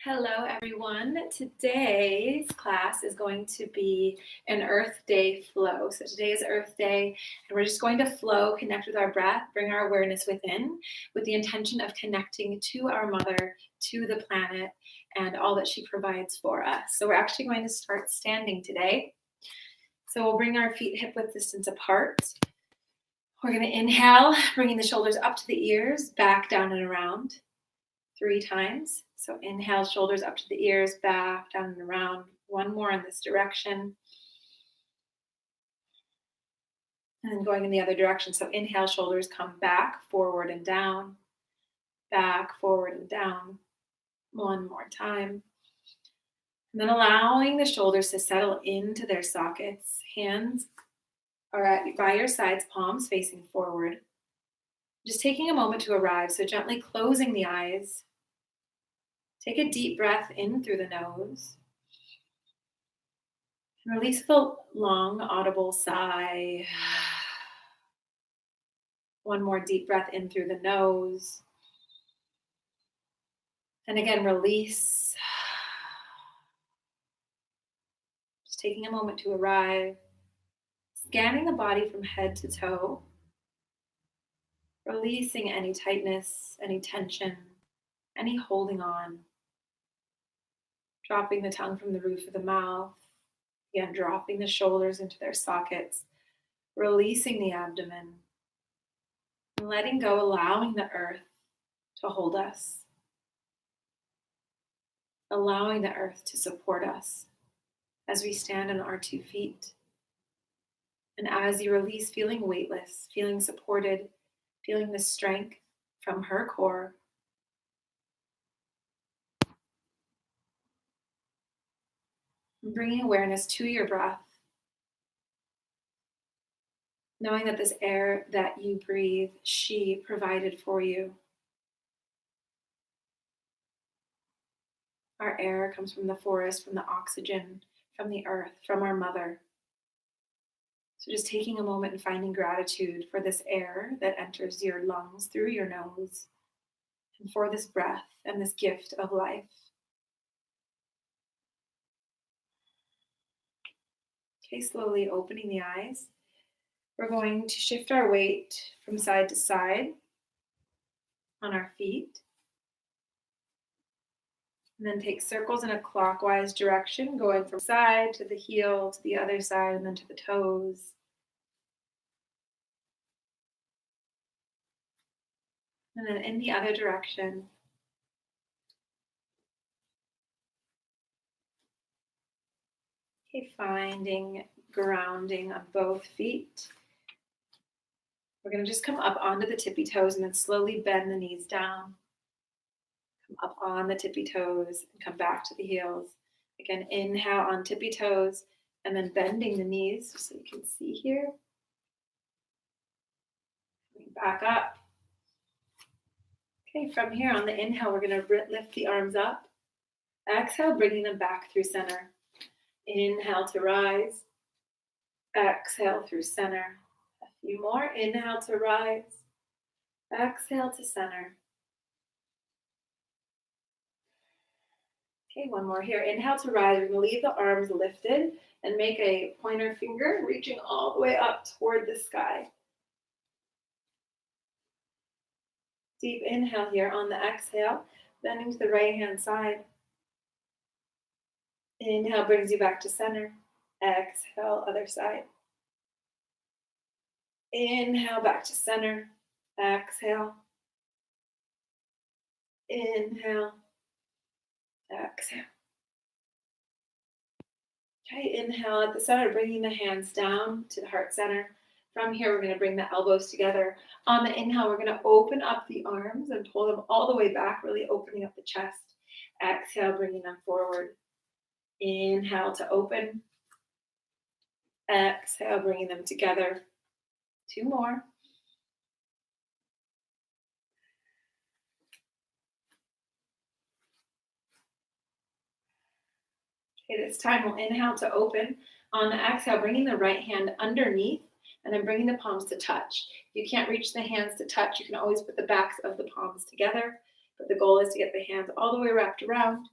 Hello, everyone. Today's class is going to be an Earth Day flow. So today is Earth Day, and we're just going to flow, connect with our breath, bring our awareness within with the intention of connecting to our mother, to the planet, and all that she provides for us. So we're actually going to start standing today. So we'll bring our feet hip-width distance apart. We're going to inhale, bringing the shoulders up to the ears, back, down, and around 3 times. So inhale, shoulders up to the ears, back, down and around. One more in this direction. And then going in the other direction. So inhale, shoulders come back, forward and down, back, forward and down. One more time. And then allowing the shoulders to settle into their sockets. Hands are by your sides, palms facing forward. Just taking a moment to arrive. So gently closing the eyes. Take a deep breath in through the nose. And release the long, audible sigh. One more deep breath in through the nose. And again, release. Just taking a moment to arrive. Scanning the body from head to toe. Releasing any tightness, any tension, any holding on. Dropping the tongue from the roof of the mouth. Again, dropping the shoulders into their sockets. Releasing the abdomen. And letting go, allowing the earth to hold us. Allowing the earth to support us as we stand on our 2 feet. And as you release, feeling weightless, feeling supported, feeling the strength from her core. And bringing awareness to your breath. Knowing that this air that you breathe, she provided for you. Our air comes from the forest, from the oxygen, from the earth, from our mother. So just taking a moment and finding gratitude for this air that enters your lungs through your nose, and for this breath and this gift of life. Okay, slowly opening the eyes. We're going to shift our weight from side to side on our feet. And then take circles in a clockwise direction, going from side to the heel, to the other side, and then to the toes. And then in the other direction. Okay, finding grounding on both feet. We're going to just come up onto the tippy toes and then slowly bend the knees down. Come up on the tippy toes and come back to the heels. Again, inhale on tippy toes and then bending the knees just so you can see here. Coming back up. Okay, from here on the inhale, we're going to lift the arms up. Exhale, bringing them back through center. Inhale to rise. Exhale through center. A few more. Inhale to rise. Exhale to center. Okay, one more here. Inhale to rise. We're going to leave the arms lifted and make a pointer finger reaching all the way up toward the sky. Deep inhale here on the exhale, bending to the right hand side. Inhale brings you back to center. Exhale, other side. Inhale back to center. Exhale. Inhale. Exhale. Okay, inhale at the center, bringing the hands down to the heart center. From here, we're going to bring the elbows together. On the inhale, we're going to open up the arms and pull them all the way back, really opening up the chest. Exhale, bringing them forward. Inhale to open. Exhale, bringing them together. 2 more. Okay, this time we'll inhale to open. On the exhale, bringing the right hand underneath and then bringing the palms to touch. If you can't reach the hands to touch, you can always put the backs of the palms together, but the goal is to get the hands all the way wrapped around.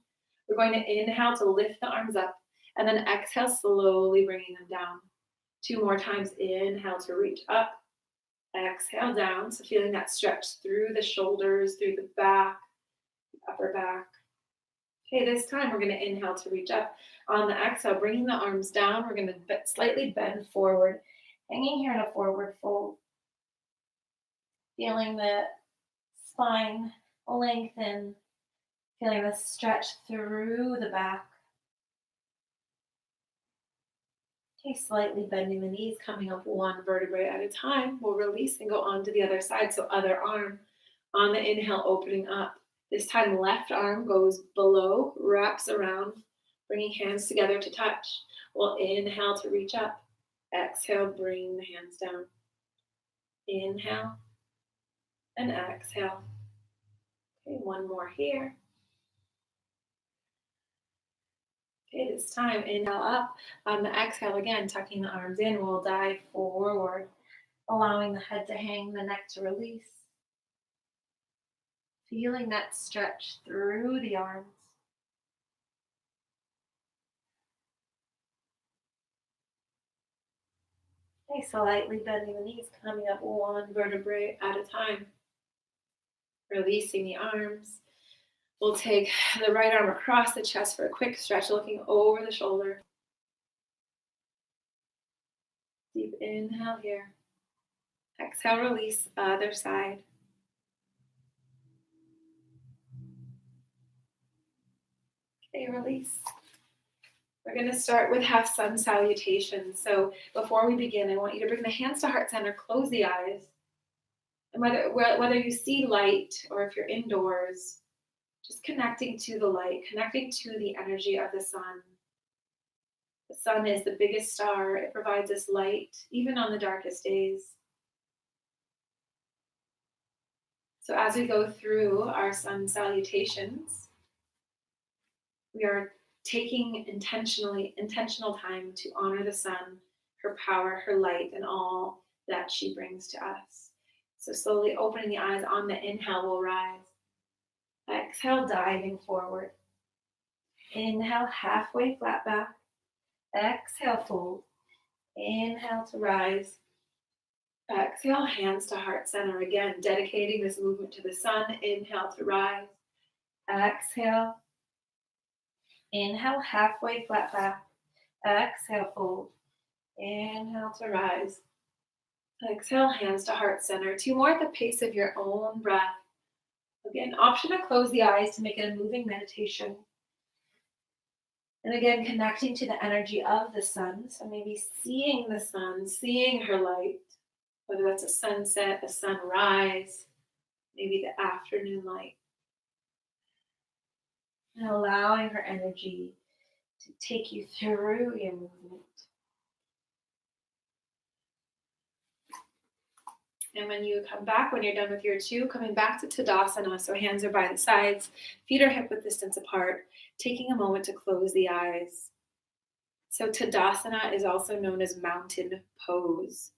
We're going to inhale to lift the arms up, and then exhale, slowly bringing them down. 2 more times. Inhale to reach up. Exhale down. So feeling that stretch through the shoulders, through the back, upper back. Okay, this time we're going to inhale to reach up. On the exhale, bringing the arms down, we're going to slightly bend forward, hanging here in a forward fold. Feeling the spine lengthen, feeling the stretch through the back. Okay, slightly bending the knees, coming up one vertebrae at a time. We'll release and go on to the other side. So other arm on the inhale, opening up. This time, left arm goes below, wraps around, bringing hands together to touch. We'll inhale to reach up. Exhale, bring the hands down. Inhale and exhale. Okay, one more here. Okay, this time, inhale up. On the exhale, again, tucking the arms in, we'll dive forward, allowing the head to hang, the neck to release. Feeling that stretch through the arms. Okay, slightly bending the knees, coming up one vertebrae at a time. Releasing the arms. We'll take the right arm across the chest for a quick stretch, looking over the shoulder. Deep inhale here. Exhale, release, other side. Okay, release. We're going to start with half sun salutation. So before we begin, I want you to bring the hands to heart center, close the eyes. And whether you see light or if you're indoors, just connecting to the light, connecting to the energy of the sun. The sun is the biggest star. It provides us light, even on the darkest days. So as we go through our sun salutations, we are taking intentional time to honor the sun, her power, her light, and all that she brings to us. So slowly opening the eyes. On the inhale, we'll rise. Exhale, diving forward. Inhale, halfway flat back. Exhale, fold. Inhale to rise. Exhale, hands to heart center. Again, dedicating this movement to the sun. Inhale to rise. Exhale. Inhale, halfway flat back. Exhale, fold. Inhale to rise. Exhale, hands to heart center. 2 more at the pace of your own breath. Again, option to close the eyes to make it a moving meditation. And again, connecting to the energy of the sun. So maybe seeing the sun, seeing her light, whether that's a sunset, a sunrise, maybe the afternoon light. And allowing her energy to take you through your movement. And when you come back, when you're done with your 2, coming back to Tadasana, so hands are by the sides, feet are hip width distance apart, taking a moment to close the eyes. So Tadasana is also known as mountain pose.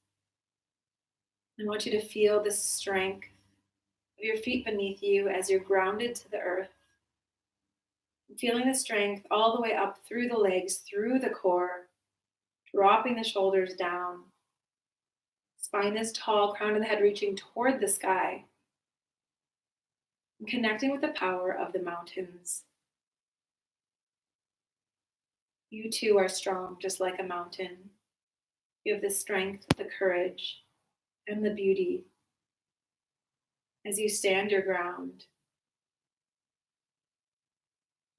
I want you to feel the strength of your feet beneath you as you're grounded to the earth. Feeling the strength all the way up through the legs, through the core, dropping the shoulders down. Spine is tall, crown of the head reaching toward the sky. And connecting with the power of the mountains. You too are strong, just like a mountain. You have the strength, the courage, and the beauty as you stand your ground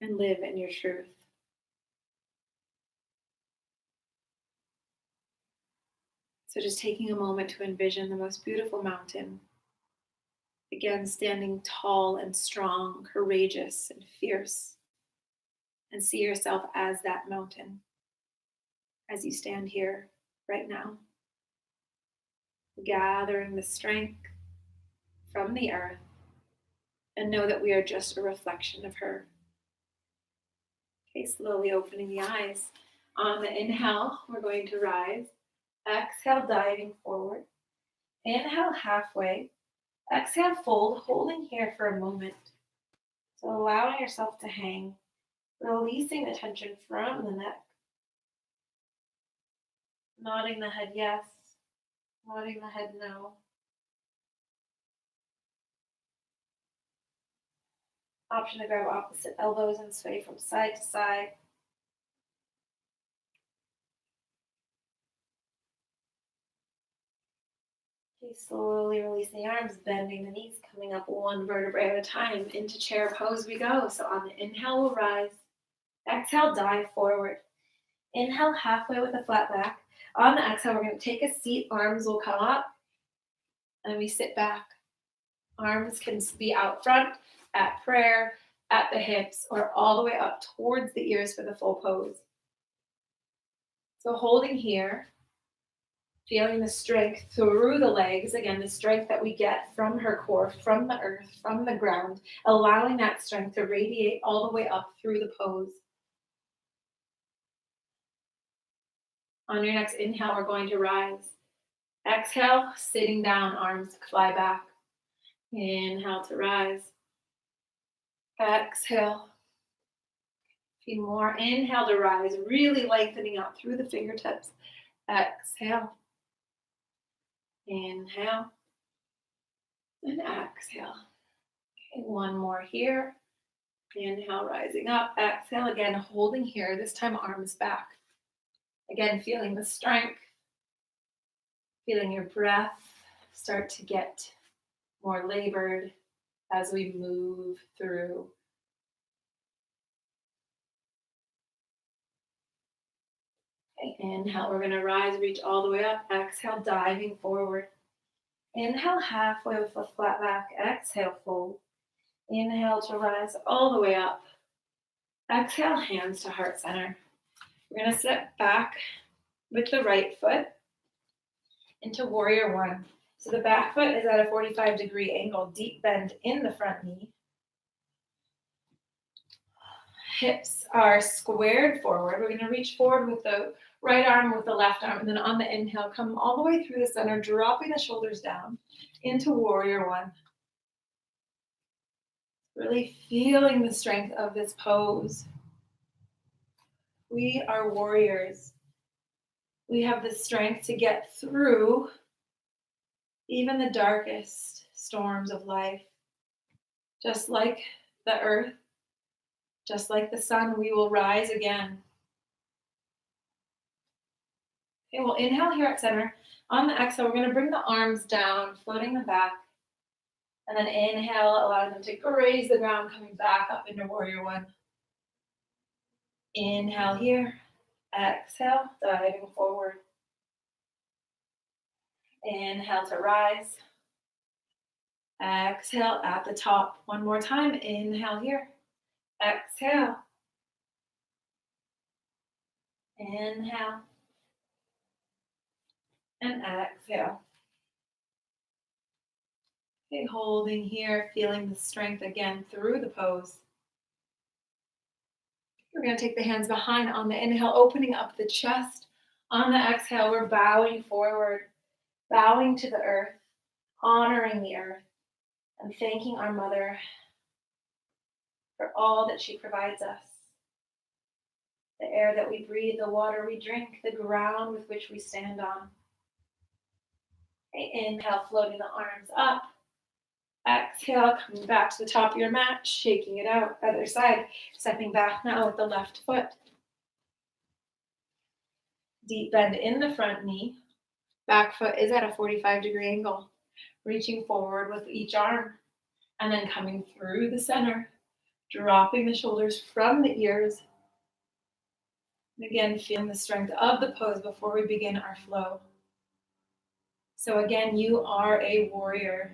and live in your truth. So just taking a moment to envision the most beautiful mountain. Again, standing tall and strong, courageous and fierce. And see yourself as that mountain as you stand here right now. Gathering the strength from the earth and know that we are just a reflection of her. Okay, slowly opening the eyes. On the inhale, we're going to rise. Exhale, diving forward. Inhale, halfway. Exhale, fold, holding here for a moment. So allowing yourself to hang. Releasing the tension from the neck. Nodding the head yes. Nodding the head no. Option to grab opposite elbows and sway from side to side. Okay, slowly release the arms, bending the knees, coming up one vertebrae at a time. Into chair pose we go. So on the inhale, we'll rise. Exhale, dive forward. Inhale, halfway with a flat back. On the exhale, we're going to take a seat. Arms will come up, and we sit back. Arms can be out front, at prayer, at the hips, or all the way up towards the ears for the full pose. So holding here, feeling the strength through the legs. Again, the strength that we get from her core, from the earth, from the ground, allowing that strength to radiate all the way up through the pose. On your next inhale, we're going to rise. Exhale, sitting down, arms fly back. Inhale to rise. Exhale. A few more. Inhale to rise, really lengthening out through the fingertips. Exhale. Inhale. And exhale. Okay, one more here. Inhale, rising up. Exhale, again, holding here. This time, arms back. Again, feeling the strength. Feeling your breath start to get more labored as we move through. Okay, inhale, we're going to rise, reach all the way up. Exhale, diving forward. Inhale, halfway with a flat back. Exhale, fold. Inhale to rise all the way up. Exhale, hands to heart center. We're going to step back with the right foot into warrior one. So the back foot is at a 45-degree angle, deep bend in the front knee. Hips are squared forward. We're going to reach forward with the right arm with the left arm, and then on the inhale, come all the way through the center, dropping the shoulders down into warrior one. Really feeling the strength of this pose. We are warriors. We have the strength to get through even the darkest storms of life. Just like the earth, just like the sun, we will rise again. Okay, we'll inhale here at center. On the exhale, we're going to bring the arms down, floating them back. And then inhale, allow them to graze the ground, coming back up into warrior one. Inhale here. Exhale, diving forward. Inhale to rise. Exhale at the top. One more time. Inhale here. Exhale. Inhale. And exhale. Okay, holding here, feeling the strength again through the pose. We're going to take the hands behind on the inhale, opening up the chest. On the exhale, we're bowing forward, bowing to the earth, honoring the earth, and thanking our mother for all that she provides us. The air that we breathe, the water we drink, the ground with which we stand on. Okay, inhale, floating the arms up. Exhale, coming back to the top of your mat, shaking it out. Other side, stepping back now with the left foot. Deep bend in the front knee. Back foot is at a 45-degree angle. Reaching forward with each arm. And then coming through the center. Dropping the shoulders from the ears. And again, feeling the strength of the pose before we begin our flow. So again, you are a warrior.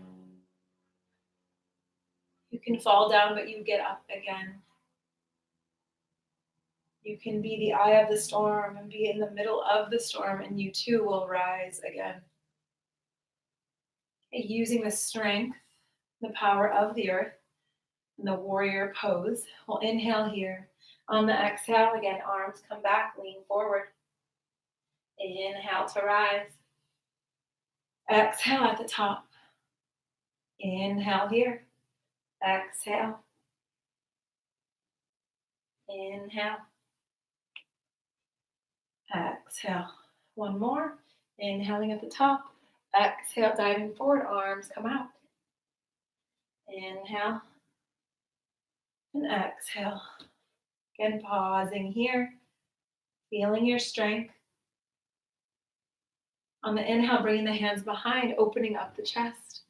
You can fall down, but you get up again. You can be the eye of the storm and be in the middle of the storm, and you too will rise again. Okay, using the strength, the power of the earth, and the warrior pose, we'll inhale here. On the exhale, again, arms come back, lean forward. Inhale to rise. Exhale at the top. Inhale here. Exhale. Inhale. Exhale. One more. Inhaling at the top. Exhale, diving forward, arms come out. Inhale. And exhale. Again, pausing here. Feeling your strength. On the inhale, bringing the hands behind, opening up the chest.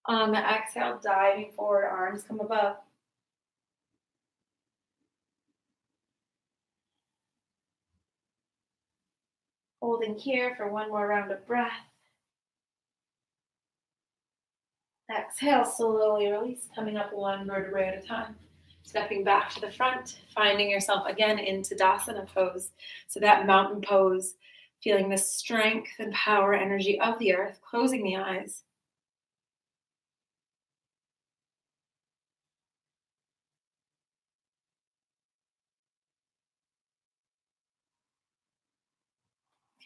On the exhale, diving forward, arms come above. Holding here for one more round of breath. Exhale, slowly release, coming up one vertebrae at a time. Stepping back to the front, finding yourself again in Tadasana pose. So that mountain pose, feeling the strength and power energy of the earth, closing the eyes.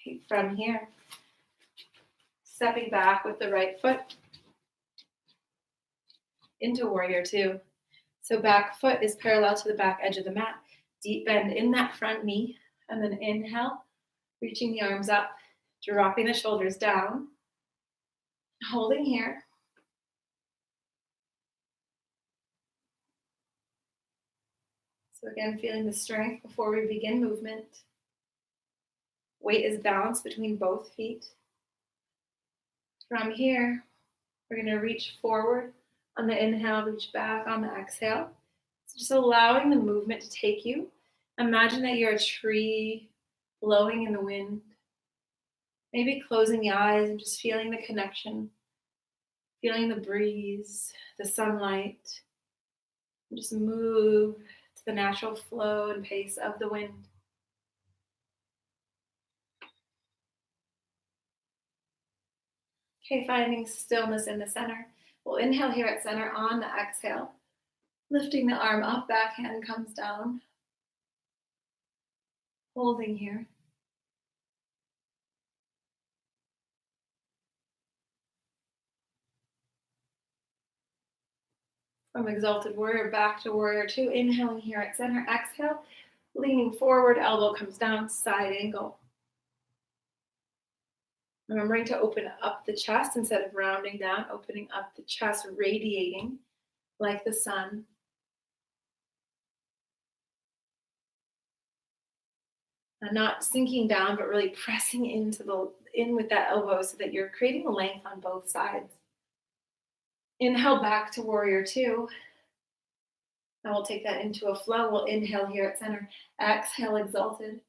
Okay, from here, stepping back with the right foot into warrior two. So back foot is parallel to the back edge of the mat. Deep bend in that front knee, and then inhale, reaching the arms up, dropping the shoulders down, holding here. So again, feeling the strength before we begin movement. Weight is balanced between both feet. From here, we're going to reach forward on the inhale, reach back on the exhale. So just allowing the movement to take you. Imagine that you're a tree blowing in the wind. Maybe closing the eyes and just feeling the connection, feeling the breeze, the sunlight. And just move to the natural flow and pace of the wind. Okay, finding stillness in the center. We'll inhale here at center on the exhale. Lifting the arm up, back hand comes down. Holding here. From Exalted Warrior back to Warrior two. Inhaling here at center. Exhale. Leaning forward, elbow comes down, side angle. Remembering to open up the chest instead of rounding down, opening up the chest, radiating like the sun. And not sinking down, but really pressing in with that elbow so that you're creating length on both sides. Inhale back to Warrior two. Now we'll take that into a flow. We'll inhale here at center. Exhale, exalted.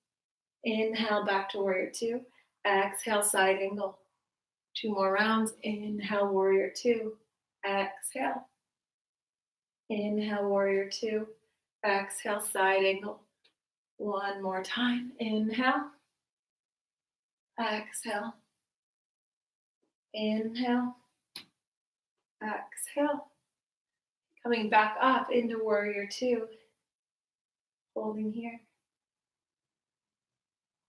Inhale back to Warrior two. Exhale, side angle. Two more rounds. Inhale, Warrior two. Exhale. Inhale, Warrior two. Exhale, side angle. One more time. Inhale. Exhale. Inhale. Exhale. Coming back up into Warrior two. Holding here.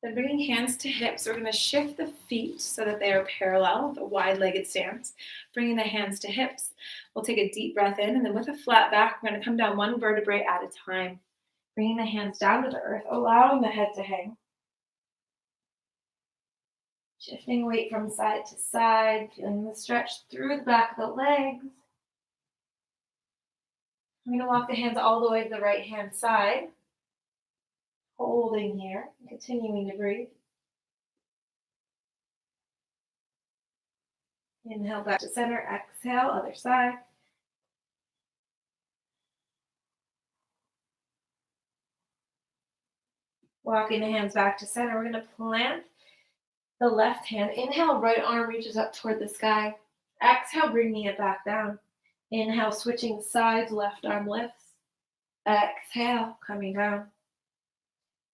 Then bringing hands to hips, we're going to shift the feet so that they are parallel with a wide-legged stance. Bringing the hands to hips. We'll take a deep breath in, and then with a flat back, we're going to come down one vertebrae at a time. Bringing the hands down to the earth, allowing the head to hang. Shifting weight from side to side, feeling the stretch through the back of the legs. I'm going to walk the hands all the way to the right hand side. Holding here, continuing to breathe. Inhale back to center, exhale, other side. Walking the hands back to center, we're going to plant the left hand. Inhale, right arm reaches up toward the sky. Exhale, bringing it back down. Inhale, switching sides, left arm lifts. Exhale, coming down.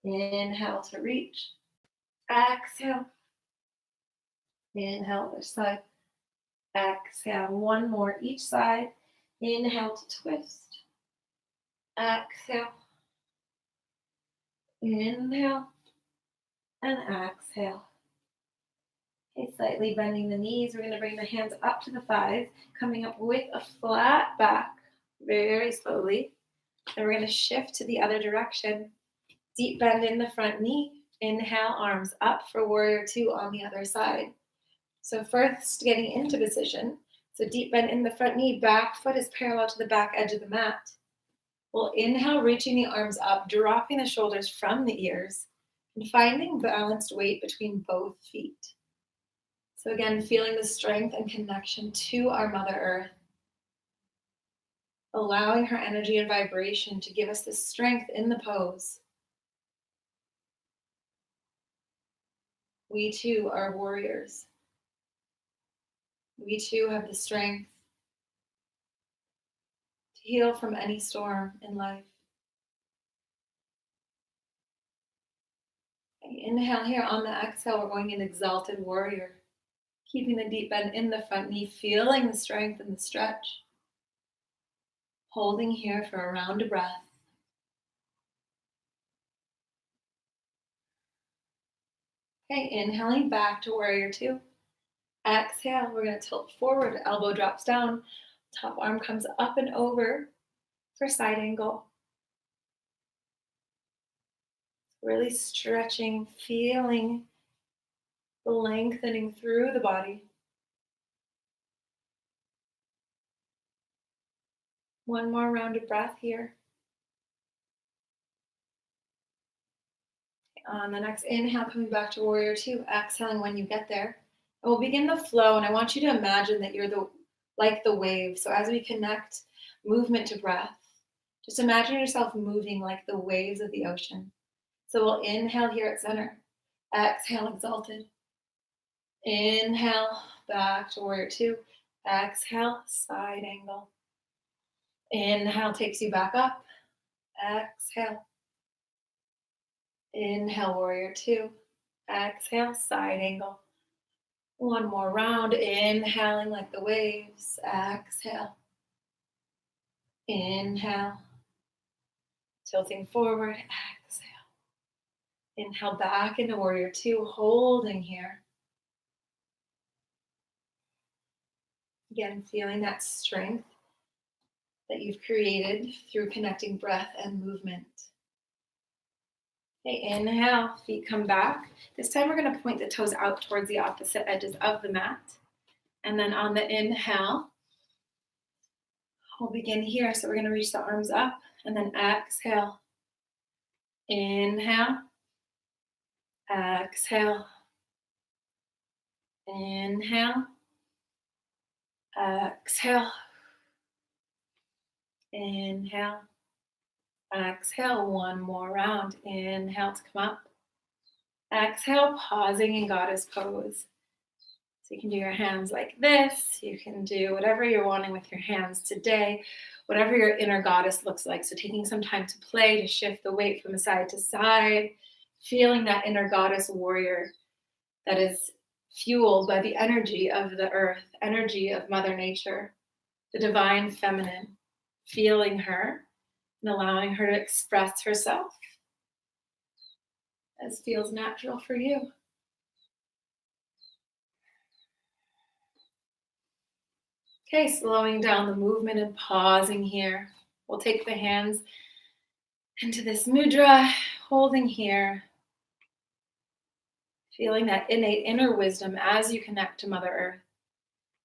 Inhale to reach. Exhale. Inhale, other side. Exhale, one more each side. Inhale to twist. Exhale. Inhale. And exhale. Okay, slightly bending the knees. We're going to bring the hands up to the thighs, coming up with a flat back, very slowly. Then we're going to shift to the other direction. Deep bend in the front knee. Inhale, arms up for warrior two on the other side. So first, getting into position. So deep bend in the front knee, back foot is parallel to the back edge of the mat. We'll inhale, reaching the arms up, dropping the shoulders from the ears, and finding balanced weight between both feet. So again, feeling the strength and connection to our Mother Earth, allowing her energy and vibration to give us the strength in the pose. We too are warriors. We too have the strength to heal from any storm in life. Okay, inhale here. On the exhale, we're going in Exalted Warrior. Keeping the deep bend in the front knee, feeling the strength and the stretch. Holding here for a round of breath. Okay, inhaling back to Warrior Two. Exhale, we're going to tilt forward, elbow drops down, top arm comes up and over for side angle. Really stretching, feeling the lengthening through the body. One more round of breath here. On the next inhale, coming back to Warrior Two, exhaling when you get there. And we'll begin the flow, and I want you to imagine that you're like the wave. So as we connect movement to breath, just imagine yourself moving like the waves of the ocean. So we'll inhale here at center. Exhale, exalted. Inhale, back to Warrior Two. Exhale, side angle. Inhale takes you back up. Exhale. Inhale, Warrior Two. Exhale, side angle. One more round. Inhaling like the waves. Exhale. Inhale. Tilting forward. Exhale. Inhale back into Warrior Two, holding here. Again, feeling that strength that you've created through connecting breath and movement. Okay, inhale, feet come back. This time we're going to point the toes out towards the opposite edges of the mat. And then on the inhale, we'll begin here. So we're going to reach the arms up and then exhale. Inhale. Exhale. Inhale. Exhale. Inhale. Exhale, one more round. Inhale to come up. Exhale, pausing in Goddess pose. So you can do your hands like this. You can do whatever you're wanting with your hands today, whatever your inner goddess looks like. So taking some time to play, to shift the weight from side to side, feeling that inner goddess warrior that is fueled by the energy of the earth, energy of Mother Nature, the divine feminine, feeling her and allowing her to express herself as feels natural for you. Okay, slowing down the movement and pausing here. We'll take the hands into this mudra, holding here, feeling that innate inner wisdom as you connect to Mother Earth.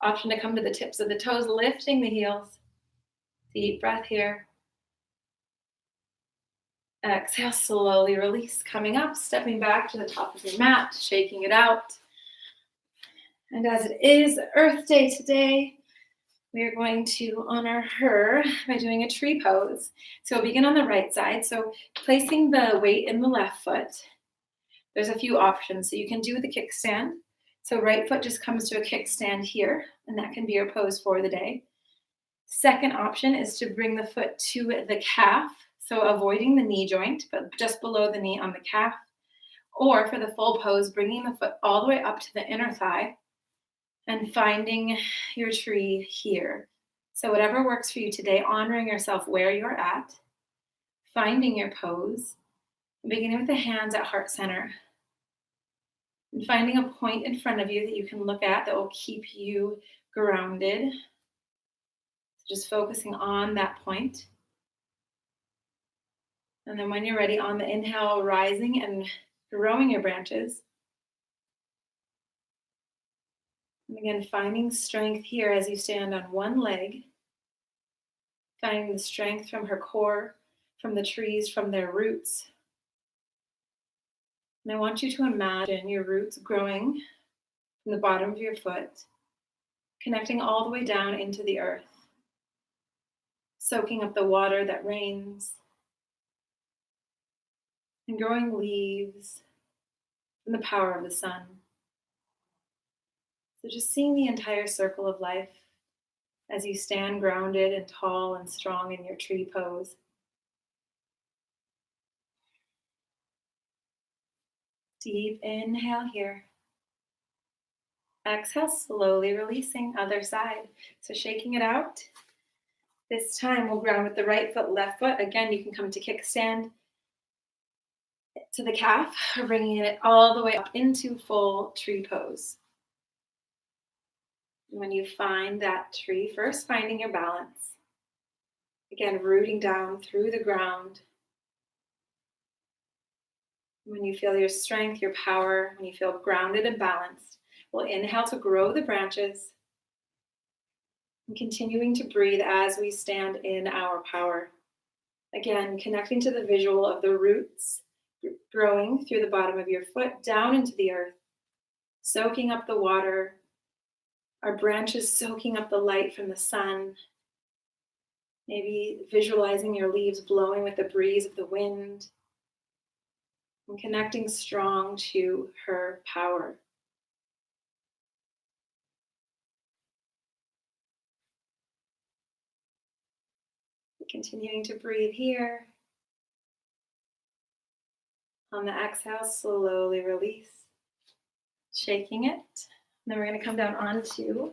Option to come to the tips of the toes, lifting the heels. Deep breath here. Exhale, slowly release. Coming up, stepping back to the top of your mat, shaking it out. And as it is Earth Day today, we are going to honor her by doing a tree pose. So we'll begin on the right side. So placing the weight in the left foot. There's a few options. So you can do the kickstand. So right foot just comes to a kickstand here, and that can be your pose for the day. Second option is to bring the foot to the calf. So avoiding the knee joint, but just below the knee on the calf. Or for the full pose, bringing the foot all the way up to the inner thigh and finding your tree here. So whatever works for you today, honoring yourself where you're at, finding your pose, beginning with the hands at heart center, and finding a point in front of you that you can look at that will keep you grounded. So just focusing on that point. And then when you're ready, on the inhale, rising and growing your branches. And again, finding strength here as you stand on one leg, finding the strength from her core, from the trees, from their roots. And I want you to imagine your roots growing from the bottom of your foot, connecting all the way down into the earth, soaking up the water that rains, and growing leaves from the power of the sun. So just seeing the entire circle of life as you stand grounded and tall and strong in your tree pose. Deep inhale here. Exhale, slowly releasing, other side. So shaking it out. This time we'll ground with the right foot, left foot. Again, you can come to kickstand to the calf, or bringing it all the way up into full tree pose. When you find that tree, first finding your balance. Again, rooting down through the ground. When you feel your strength, your power, when you feel grounded and balanced, we'll inhale to grow the branches and continuing to breathe as we stand in our power. Again, connecting to the visual of the roots growing through the bottom of your foot down into the earth, soaking up the water, our branches soaking up the light from the sun, maybe visualizing your leaves blowing with the breeze of the wind, and connecting strong to her power. Continuing to breathe here. On the exhale, slowly release. Shaking it. And then we're going to come down onto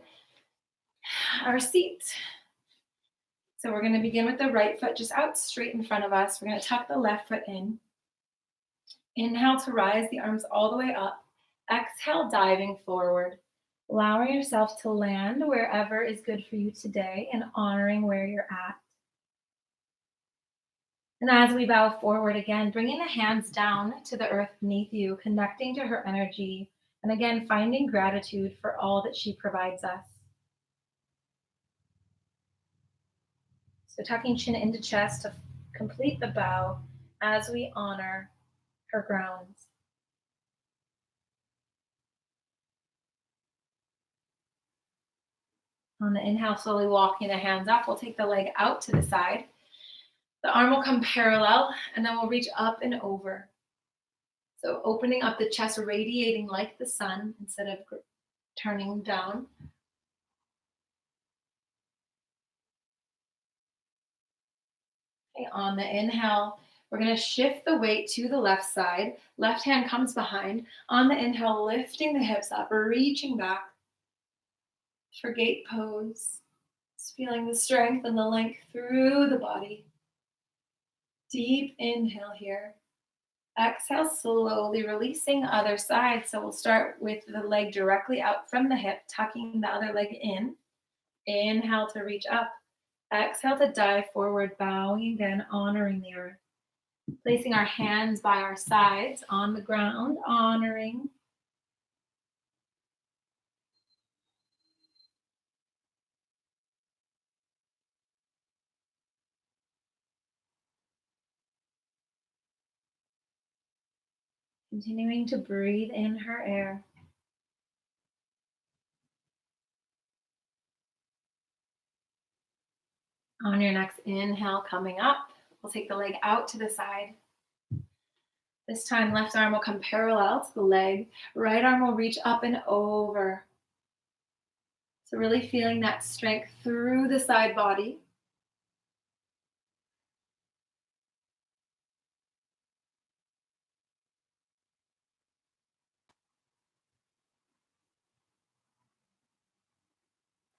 our seat. So we're going to begin with the right foot just out straight in front of us. We're going to tuck the left foot in. Inhale to rise the arms all the way up. Exhale, diving forward. Allowing yourself to land wherever is good for you today and honoring where you're at. And as we bow forward again, bringing the hands down to the earth beneath you, connecting to her energy, and again, finding gratitude for all that she provides us. So tucking chin into chest to complete the bow as we honor her grounds. On the inhale, slowly walking the hands up, we'll take the leg out to the side. The arm will come parallel, and then we'll reach up and over. So opening up the chest, radiating like the sun instead of turning down. Okay, on the inhale, we're going to shift the weight to the left side. Left hand comes behind. On the inhale, lifting the hips up, reaching back for gate pose. Just feeling the strength and the length through the body. Deep inhale here. Exhale, slowly releasing other side. So we'll start with the leg directly out from the hip, tucking the other leg in. Inhale to reach up. Exhale to dive forward, bowing again, honoring the earth. Placing our hands by our sides on the ground, honoring. Continuing to breathe in her air. On your next inhale, coming up, we'll take the leg out to the side. This time, left arm will come parallel to the leg. Right arm will reach up and over. So really feeling that strength through the side body.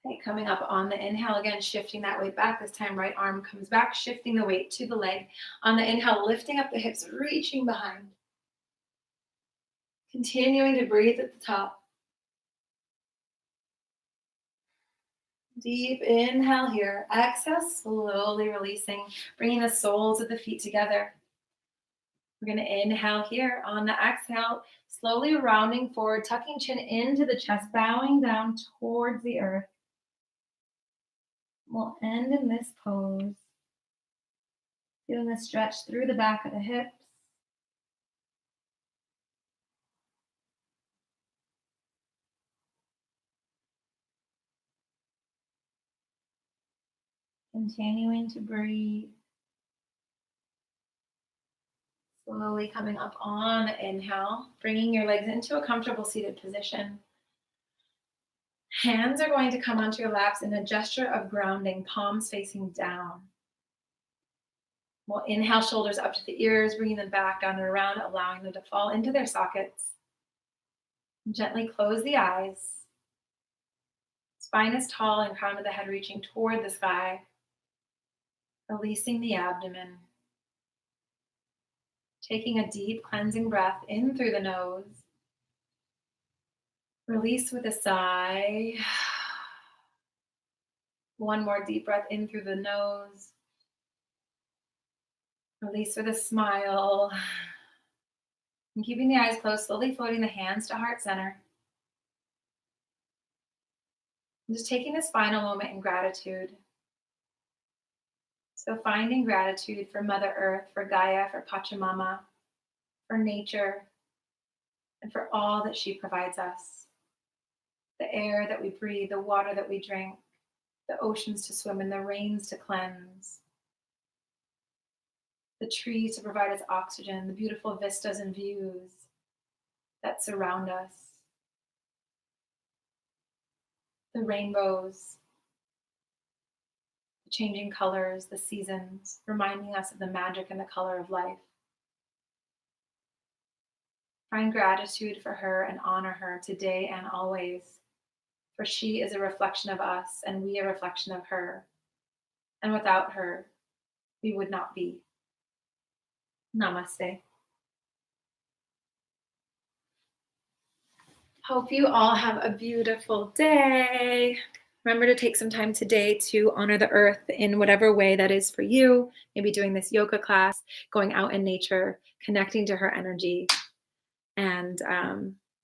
Okay, coming up on the inhale, again, shifting that weight back. This time, right arm comes back, shifting the weight to the leg. On the inhale, lifting up the hips, reaching behind. Continuing to breathe at the top. Deep inhale here. Exhale, slowly releasing, bringing the soles of the feet together. We're going to inhale here. On the exhale, slowly rounding forward, tucking chin into the chest, bowing down towards the earth. We'll end in this pose. Feeling the stretch through the back of the hips. Continuing to breathe. Slowly coming up on the inhale, bringing your legs into a comfortable seated position. Hands are going to come onto your laps in a gesture of grounding, palms facing down. We'll inhale, shoulders up to the ears, bringing them back down and around, allowing them to fall into their sockets. Gently close the eyes. Spine is tall and crown of the head reaching toward the sky. Releasing the abdomen. Taking a deep cleansing breath in through the nose. Release with a sigh. One more deep breath in through the nose. Release with a smile. And keeping the eyes closed, slowly floating the hands to heart center. And just taking this final moment in gratitude. So finding gratitude for Mother Earth, for Gaia, for Pachamama, for nature, and for all that she provides us. The air that we breathe, the water that we drink, the oceans to swim in, the rains to cleanse, the trees to provide us oxygen, the beautiful vistas and views that surround us, the rainbows, the changing colors, the seasons, reminding us of the magic and the color of life. Find gratitude for her and honor her today and always, for she is a reflection of us and we a reflection of her. And without her, we would not be. Namaste. Hope you all have a beautiful day. Remember to take some time today to honor the earth in whatever way that is for you. Maybe doing this yoga class, going out in nature, connecting to her energy, and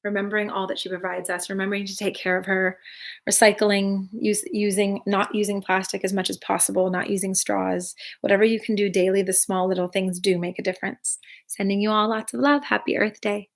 remembering all that she provides us, remembering to take care of her, recycling, not using plastic as much as possible, not using straws. Whatever you can do daily, the small little things do make a difference. Sending you all lots of love. Happy Earth Day.